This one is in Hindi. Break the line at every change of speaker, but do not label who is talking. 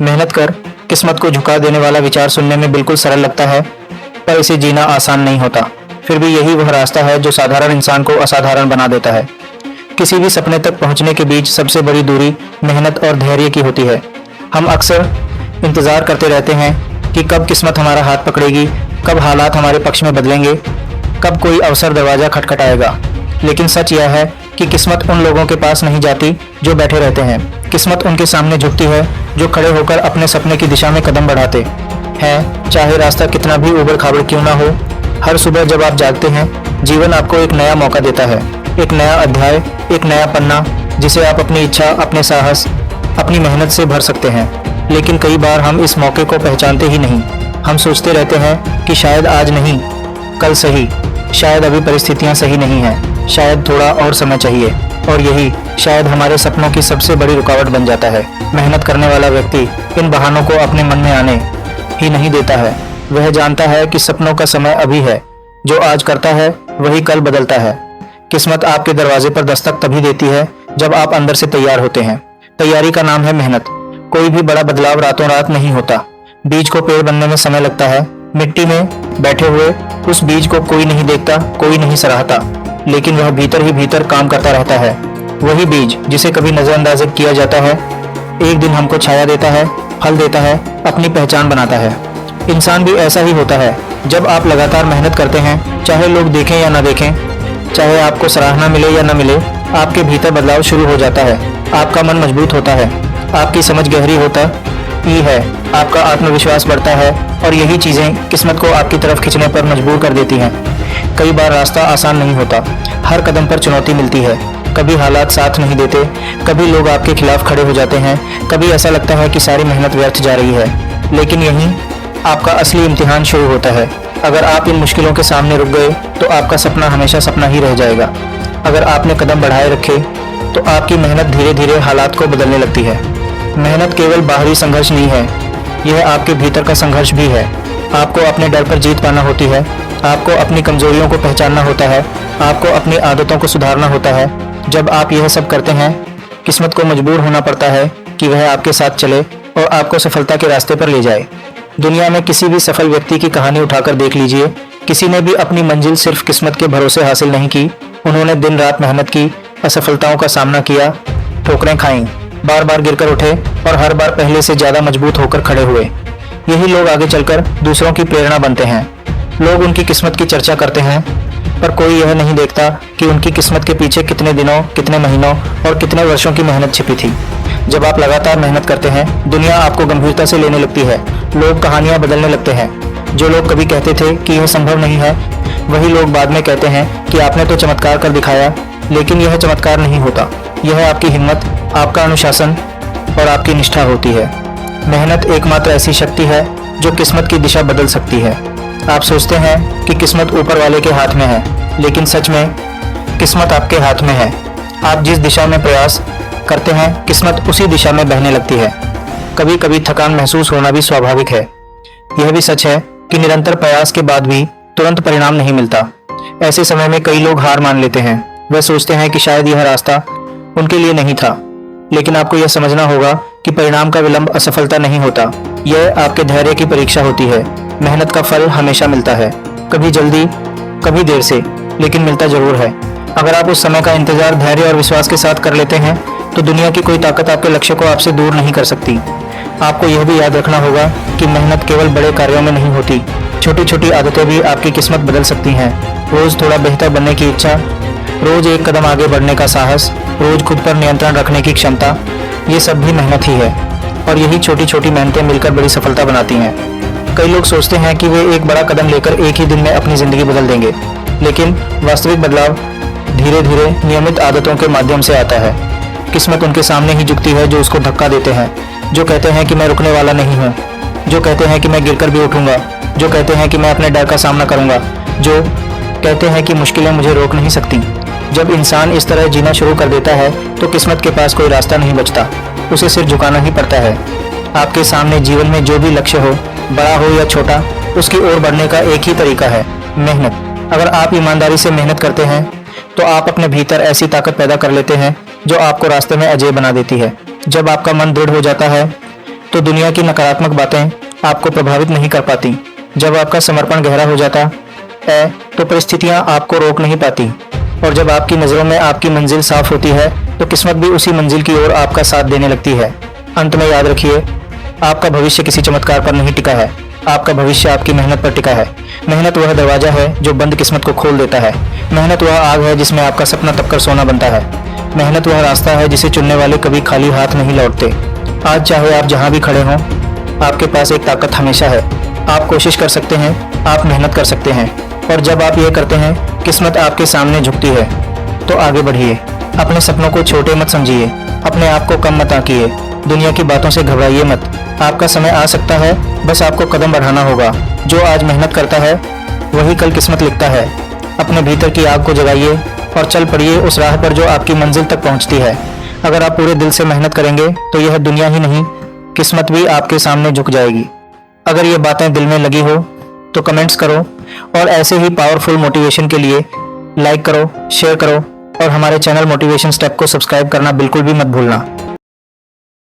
मेहनत कर किस्मत को झुका देने वाला विचार सुनने में बिल्कुल सरल लगता है, पर इसे जीना आसान नहीं होता। फिर भी यही वह रास्ता है जो साधारण इंसान को असाधारण बना देता है। किसी भी सपने तक पहुंचने के बीच सबसे बड़ी दूरी मेहनत और धैर्य की होती है। हम अक्सर इंतजार करते रहते हैं कि कब किस्मत हमारा हाथ पकड़ेगी, कब हालात हमारे पक्ष में बदलेंगे, कब कोई अवसर दरवाजा खटखटाएगा। लेकिन सच यह है कि किस्मत उन लोगों के पास नहीं जाती जो बैठे रहते हैं। किस्मत उनके सामने झुकती है जो खड़े होकर अपने सपने की दिशा में कदम बढ़ाते हैं, चाहे रास्ता कितना भी उबड़ खाबड़ क्यों ना हो। हर सुबह जब आप जागते हैं, जीवन आपको एक नया मौका देता है, एक नया अध्याय, एक नया पन्ना जिसे आप अपनी इच्छा, अपने साहस, अपनी मेहनत से भर सकते हैं। लेकिन कई बार हम इस मौके को पहचानते ही नहीं। हम सोचते रहते हैं कि शायद आज नहीं, कल सही, शायद अभी परिस्थितियां सही नहीं हैं, शायद थोड़ा और समय चाहिए। और यही शायद हमारे सपनों की सबसे बड़ी रुकावट बन जाता है। मेहनत करने वाला व्यक्ति इन बहानों को अपने मन में आने ही नहीं देता है। वह जानता है कि सपनों का समय अभी है। जो आज करता है वही कल बदलता है। किस्मत आपके दरवाजे पर दस्तक तभी देती है जब आप अंदर से तैयार होते हैं। तैयारी का नाम है मेहनत। कोई भी बड़ा बदलाव रातों रात नहीं होता। बीज को पेड़ बनने में समय लगता है। मिट्टी में बैठे हुए उस बीज को कोई नहीं देखता, कोई नहीं सराहता, लेकिन वह भीतर ही भीतर काम करता रहता है। वही बीज जिसे कभी नजरअंदाज किया जाता है, एक दिन हमको छाया देता है, फल देता है, अपनी पहचान बनाता है। इंसान भी ऐसा ही होता है। जब आप लगातार मेहनत करते हैं, चाहे लोग देखें या ना देखें, चाहे आपको सराहना मिले या न मिले, आपके भीतर बदलाव शुरू हो जाता है। आपका मन मजबूत होता है, आपकी समझ गहरी होता ही है, आपका आत्मविश्वास बढ़ता है और यही चीजें किस्मत को आपकी तरफ खींचने पर मजबूर कर देती हैं। कई बार रास्ता आसान नहीं होता। हर कदम पर चुनौती मिलती है। कभी हालात साथ नहीं देते, कभी लोग आपके खिलाफ खड़े हो जाते हैं, कभी ऐसा लगता है कि सारी मेहनत व्यर्थ जा रही है। लेकिन यहीं आपका असली इम्तिहान शुरू होता है। अगर आप इन मुश्किलों के सामने रुक गए तो आपका सपना हमेशा सपना ही रह जाएगा। अगर आपने कदम बढ़ाए रखे तो आपकी मेहनत धीरे धीरे हालात को बदलने लगती है। मेहनत केवल बाहरी संघर्ष नहीं है, यह आपके भीतर का संघर्ष भी है। आपको अपने डर पर जीत पाना होती है, आपको अपनी कमजोरियों को पहचानना होता है, आपको अपनी आदतों को सुधारना होता है। जब आप यह सब करते हैं, किस्मत को मजबूर होना पड़ता है कि वह आपके साथ चले और आपको सफलता के रास्ते पर ले जाए। दुनिया में किसी भी सफल व्यक्ति की कहानी उठाकर देख लीजिए, किसी ने भी अपनी मंजिल सिर्फ किस्मत के भरोसे हासिल नहीं की। उन्होंने दिन रात मेहनत की, असफलताओं का सामना किया, ठोकरें खाईं, बार बार गिरकर उठे और हर बार पहले से ज्यादा मजबूत होकर खड़े हुए। यही लोग आगे चलकर दूसरों की प्रेरणा बनते हैं। लोग उनकी किस्मत की चर्चा करते हैं, पर कोई यह नहीं देखता कि उनकी किस्मत के पीछे कितने दिनों, कितने महीनों और कितने वर्षों की मेहनत छिपी थी। जब आप लगातार मेहनत करते हैं, दुनिया आपको गंभीरता से लेने लगती है। लोग कहानियां बदलने लगते हैं। जो लोग कभी कहते थे कि यह संभव नहीं है, वही लोग बाद में कहते हैं कि आपने तो चमत्कार कर दिखाया। लेकिन यह चमत्कार नहीं होता, यह आपकी हिम्मत, आपका अनुशासन और आपकी निष्ठा होती है। मेहनत एकमात्र ऐसी शक्ति है जो किस्मत की दिशा बदल सकती है। आप सोचते हैं कि किस्मत ऊपर वाले के हाथ में है, लेकिन सच में किस्मत आपके हाथ में है। आप जिस दिशा में प्रयास करते हैं, किस्मत उसी दिशा में बहने लगती है। कभी कभी थकान महसूस होना भी स्वाभाविक है। यह भी सच है कि निरंतर प्रयास के बाद भी तुरंत परिणाम नहीं मिलता। ऐसे समय में कई लोग हार मान लेते हैं। वे सोचते हैं कि शायद यह रास्ता उनके लिए नहीं था। लेकिन आपको यह समझना होगा कि परिणाम का विलंब असफलता नहीं होता, यह आपके धैर्य की परीक्षा होती है। मेहनत का फल हमेशा मिलता है, कभी जल्दी, कभी देर से, लेकिन मिलता जरूर है। अगर आप उस समय का इंतजार धैर्य और विश्वास के साथ कर लेते हैं, तो दुनिया की कोई ताकत आपके लक्ष्य को आपसे दूर नहीं कर सकती। आपको यह भी याद रखना होगा कि मेहनत केवल बड़े कार्यों में नहीं होती। छोटी छोटी आदतें भी आपकी किस्मत बदल सकती हैं। रोज थोड़ा बेहतर बनने की इच्छा, रोज एक कदम आगे बढ़ने का साहस, रोज खुद पर नियंत्रण रखने की क्षमता, ये सब भी मेहनत ही है। और यही छोटी छोटी मेहनतें मिलकर बड़ी सफलता बनाती हैं। कई लोग सोचते हैं कि वे एक बड़ा कदम लेकर एक ही दिन में अपनी जिंदगी बदल देंगे, लेकिन वास्तविक बदलाव धीरे धीरे नियमित आदतों के माध्यम से आता है। किस्मत उनके सामने ही झुकती है जो उसको धक्का देते हैं, जो कहते हैं कि मैं रुकने वाला नहीं हूँ, जो कहते हैं कि मैं गिरकर भी उठूंगा, जो कहते हैं कि मैं अपने डर का सामना करूंगा, जो कहते हैं कि मुश्किलें मुझे रोक नहीं सकती। जब इंसान इस तरह जीना शुरू कर देता है तो किस्मत के पास कोई रास्ता नहीं बचता, उसे सिर झुकाना ही पड़ता है। आपके सामने जीवन में जो भी लक्ष्य हो, बड़ा हो या छोटा, उसकी ओर बढ़ने का एक ही तरीका है, मेहनत। अगर आप ईमानदारी से मेहनत करते हैं तो आप अपने भीतर ऐसी ताकत पैदा कर लेते हैं जो आपको रास्ते में अजेय बना देती है। जब आपका मन दृढ़ हो जाता है तो दुनिया की नकारात्मक बातें आपको प्रभावित नहीं कर पाती। जब आपका समर्पण गहरा हो जाता है तो परिस्थितियां आपको रोक नहीं पाती, और जब आपकी नज़रों में आपकी मंजिल साफ होती है तो किस्मत भी उसी मंजिल की ओर आपका साथ देने लगती है। अंत में याद रखिए, आपका भविष्य किसी चमत्कार पर नहीं टिका है, आपका भविष्य आपकी मेहनत पर टिका है। मेहनत वह दरवाजा है जो बंद किस्मत को खोल देता है। मेहनत वह आग है जिसमें आपका सपना तपकर सोना बनता है। मेहनत वह रास्ता है जिसे चुनने वाले कभी खाली हाथ नहीं लौटते। आज चाहे आप जहां भी खड़े हों, आपके पास एक ताकत हमेशा है। आप कोशिश कर सकते हैं, आप मेहनत कर सकते हैं, और जब आप ये करते हैं, किस्मत आपके सामने झुकती है। तो आगे बढ़िए, अपने सपनों को छोटे मत समझिए, अपने आप को कम मत आंकिए, दुनिया की बातों से घबराइए मत। आपका समय आ सकता है, बस आपको कदम बढ़ाना होगा। जो आज मेहनत करता है वही कल किस्मत लिखता है। अपने भीतर की आग को जगाइए और चल पड़िए उस राह पर जो आपकी मंजिल तक पहुंचती है। अगर आप पूरे दिल से मेहनत करेंगे तो यह दुनिया ही नहीं, किस्मत भी आपके सामने झुक जाएगी। अगर ये बातें दिल में लगी हो तो कमेंट्स करो, और ऐसे ही पावरफुल मोटिवेशन के लिए लाइक करो, शेयर करो, और हमारे चैनल मोटिवेशन स्टेप को सब्सक्राइब करना बिल्कुल भी मत भूलना।